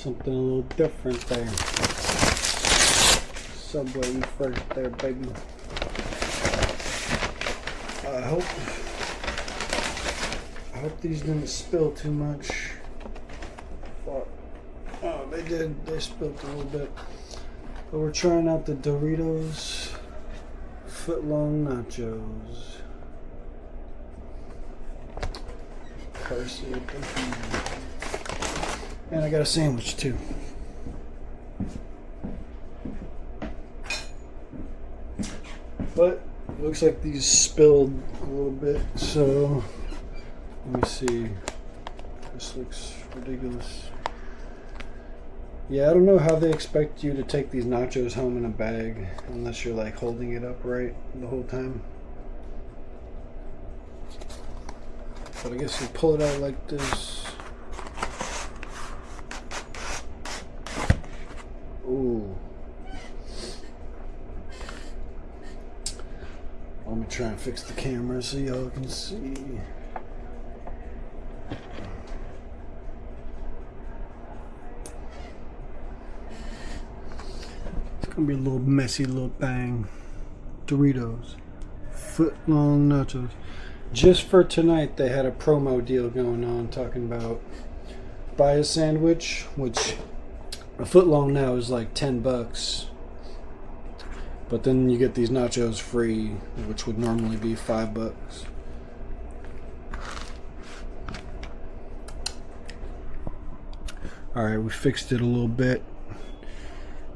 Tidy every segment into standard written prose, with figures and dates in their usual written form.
Something a little different there. Subway first there, baby. I hope these didn't spill too much. Fuck. Oh, they did. They spilled a little bit. But we're trying out the Doritos Footlong Nachos. Parsley, and I got a sandwich too. But it looks like these spilled a little bit, so let me see. This looks ridiculous. Yeah, I don't know how they expect you to take these nachos home in a bag unless you're like holding it upright the whole time. But I guess you pull it out like this. Ooh. Let me try and fix the camera so y'all can see. It's gonna be a little messy little thing. Doritos. Footlong Nachos. Just for tonight, they had a promo deal going on talking about buy a sandwich, which a foot long now is like $10, but then you get these nachos free, which would normally be $5. Alright, we fixed it a little bit.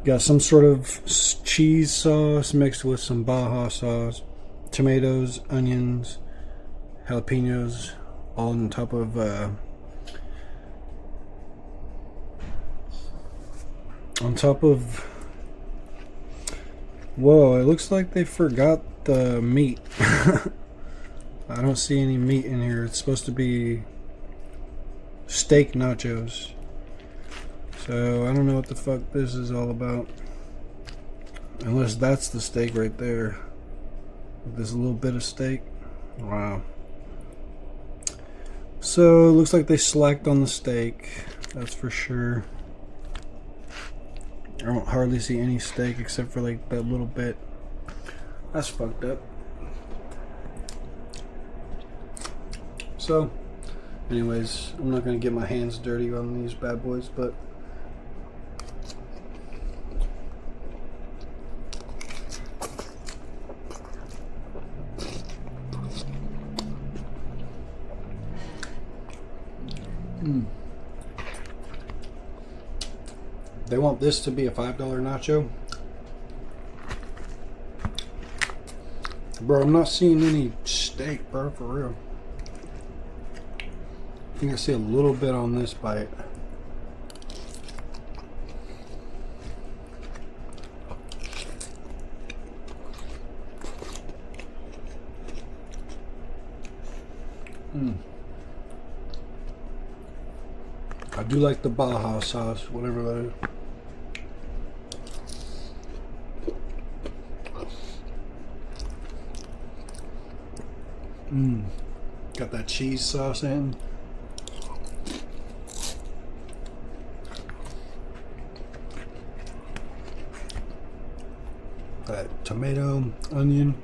Got some sort of cheese sauce mixed with some Baja sauce, tomatoes, onions, jalapenos, all on top of whoa, it looks like they forgot the meat. I don't see any meat in here. It's supposed to be steak nachos, so I don't know what the fuck this is all about, unless that's the steak right there. There's a little bit of steak. Wow. So it looks like they slacked on the steak, that's for sure. I don't hardly see any steak except for like that little bit. That's fucked up. So, anyways, I'm not gonna get my hands dirty on these bad boys, but they want this to be a $5 nacho. Bro, I'm not seeing any steak, bro, for real. I think I see a little bit on this bite. I do like the Baja sauce, whatever that is. Got that cheese sauce in. That tomato, onion,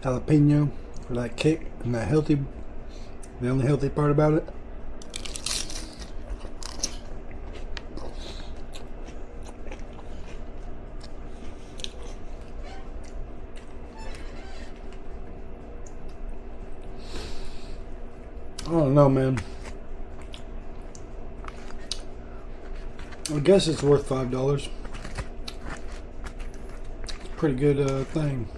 jalapeno for that kick and that healthy, the only healthy part about it. I don't know, man. I guess it's worth $5. Pretty good thing.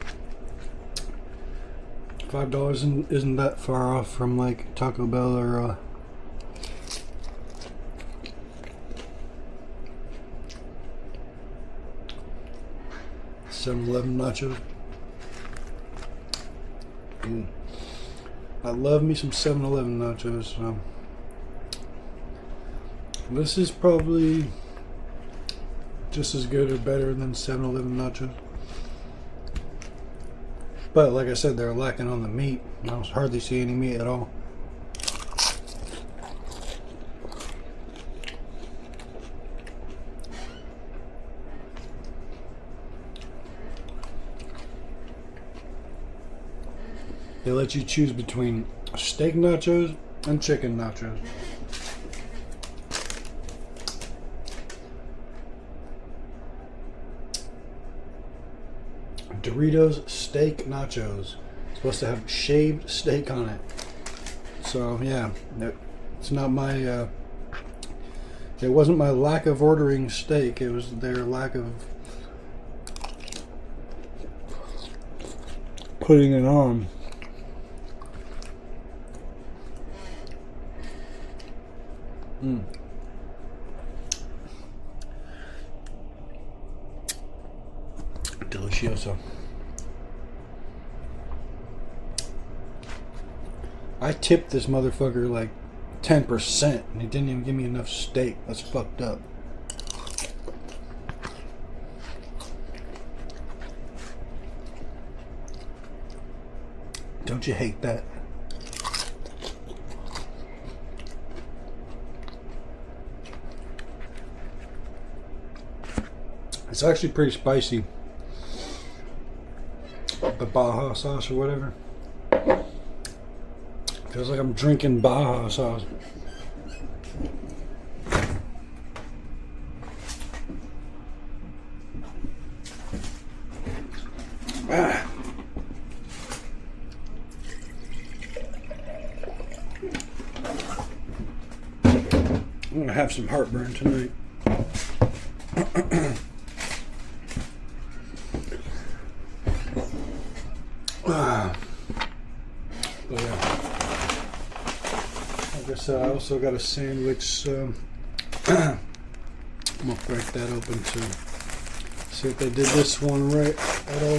$5 isn't that far off from like Taco Bell or 7-Eleven nachos. I love me some 7-Eleven nachos. So this is probably just as good or better than 7-Eleven nachos. But like I said, they're lacking on the meat. I don't hardly see any meat at all. They let you choose between steak nachos and chicken nachos. Doritos steak nachos. It's supposed to have shaved steak on it. So yeah, it's not my. It wasn't my lack of ordering steak. It was their lack of putting it on. Delicioso. I tipped this motherfucker like 10% and he didn't even give me enough steak. That's fucked up. Don't you hate that? It's actually pretty spicy. The Baja sauce or whatever. Feels like I'm drinking Baja sauce. Ah. I'm gonna have some heartburn tonight. But yeah, like I said, I also got a sandwich, so I'm gonna break that open to see if they did this one right at all.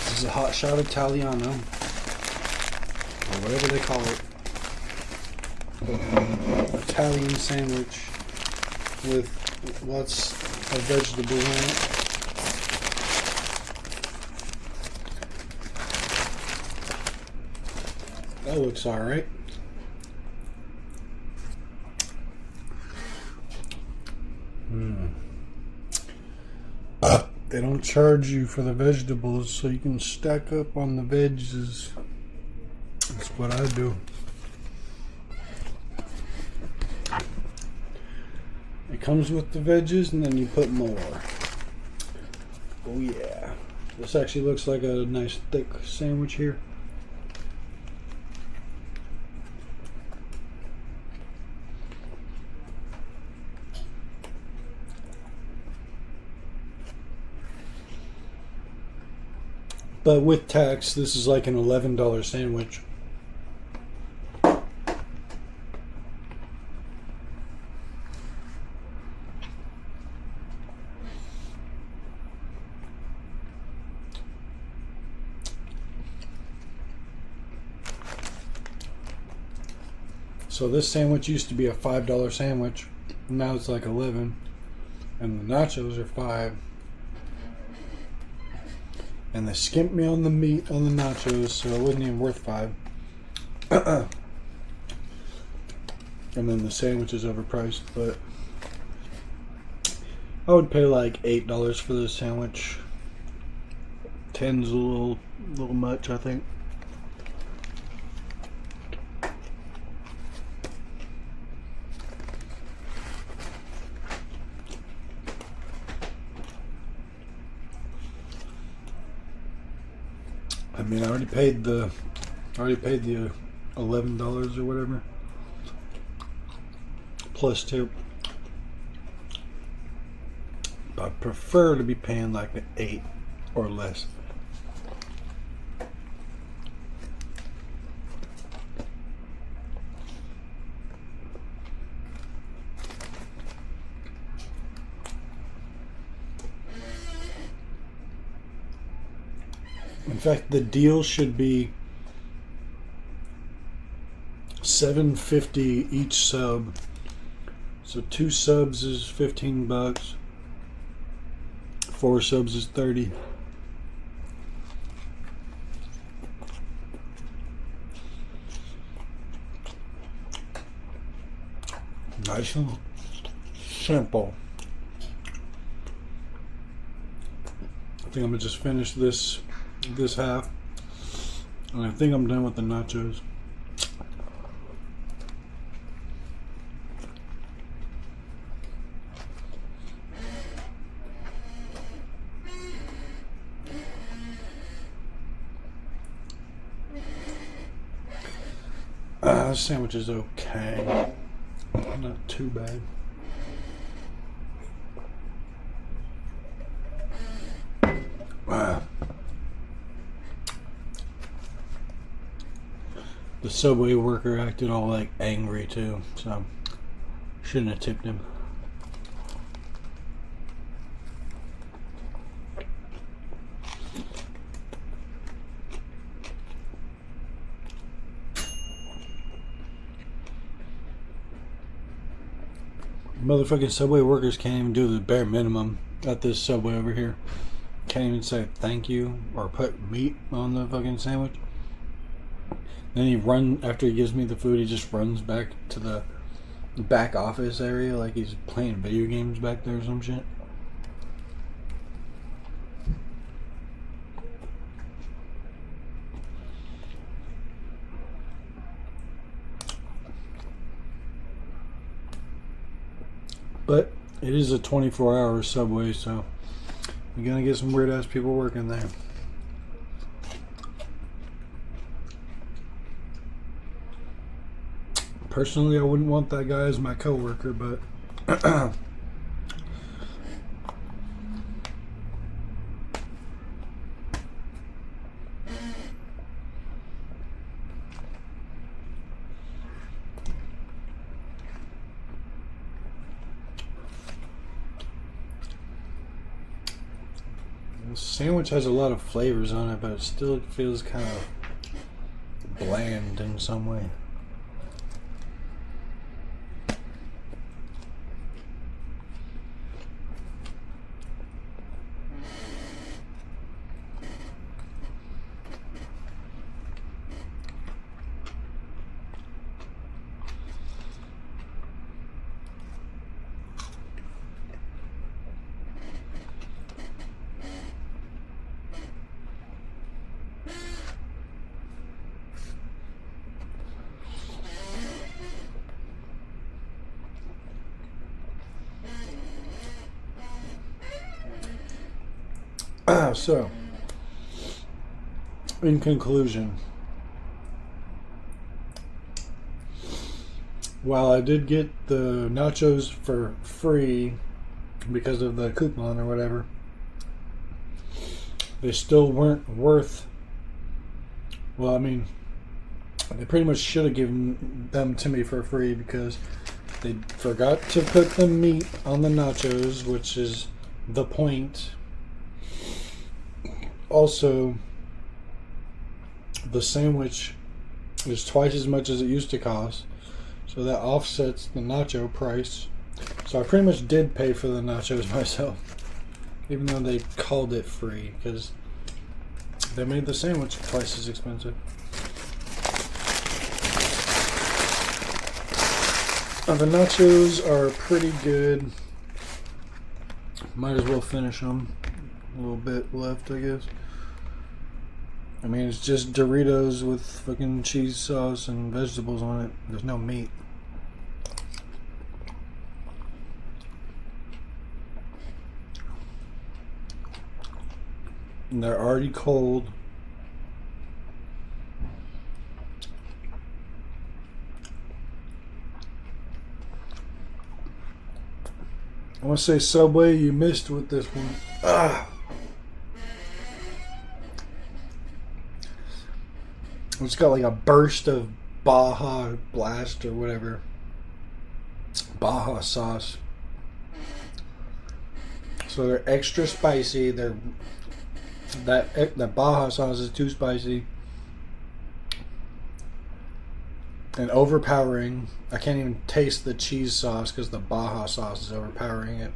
This is a hot shot Italiano, or whatever they call it. Italian sandwich with lots of vegetables on it. That looks alright. They don't charge you for the vegetables, so you can stack up on the veggies. That's what I do. It comes with the veggies and then you put more. Oh yeah. This actually looks like a nice thick sandwich here. But with tax, this is like an $11 sandwich. So this sandwich used to be a $5 sandwich. Now it's like 11. And the nachos are 5. And they skimped me on the meat on the nachos, so it wasn't even worth 5. And then the sandwich is overpriced, but I would pay like $8 for this sandwich. 10's a little much, I think. I mean, I already paid the $11 or whatever plus tip. But I prefer to be paying like an 8 or less. In fact, the deal should be $7.50 each sub. So 2 subs is $15. 4 subs is $30. Nice and simple. I think I'm gonna just finish this this half, and I think I'm done with the nachos. This sandwich is okay. Not too bad. The Subway worker acted all like angry too, so shouldn't have tipped him. Motherfucking Subway workers can't even do the bare minimum at this Subway over here. Can't even say thank you or put meat on the fucking sandwich. Then after he gives me the food, he just runs back to the back office area like he's playing video games back there or some shit. But it is a 24-hour Subway, so you're gonna get some weird ass people working there. Personally, I wouldn't want that guy as my coworker, but the sandwich has a lot of flavors on it, but it still feels kind of bland in some way. So, in conclusion, while I did get the nachos for free because of the coupon or whatever, they still weren't worth, well, I mean, they pretty much should have given them to me for free because they forgot to put the meat on the nachos, which is the point. Also, the sandwich is twice as much as it used to cost, so that offsets the nacho price. So I pretty much did pay for the nachos myself, even though they called it free, because they made the sandwich twice as expensive. The nachos are pretty good. Might as well finish them. A little bit left, I guess. I mean, it's just Doritos with fucking cheese sauce and vegetables on it. There's no meat. And they're already cold. I want to say Subway, you missed with this one. It's got like a burst of Baja Blast or whatever. Baja sauce. So they're extra spicy. That Baja sauce is too spicy and overpowering. I can't even taste the cheese sauce because the Baja sauce is overpowering it.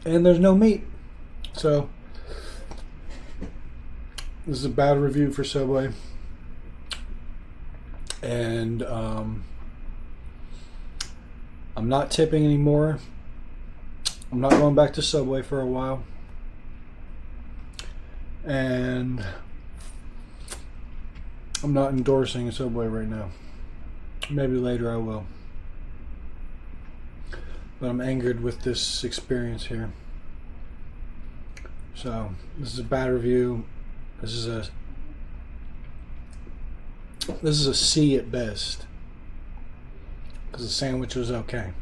And there's no meat. So this is a bad review for Subway. And I'm not tipping anymore. I'm not going back to Subway for a while. And I'm not endorsing Subway right now. Maybe later I will. But I'm angered with this experience here. So, this is a bad review. This is a C at best. Because the sandwich was okay.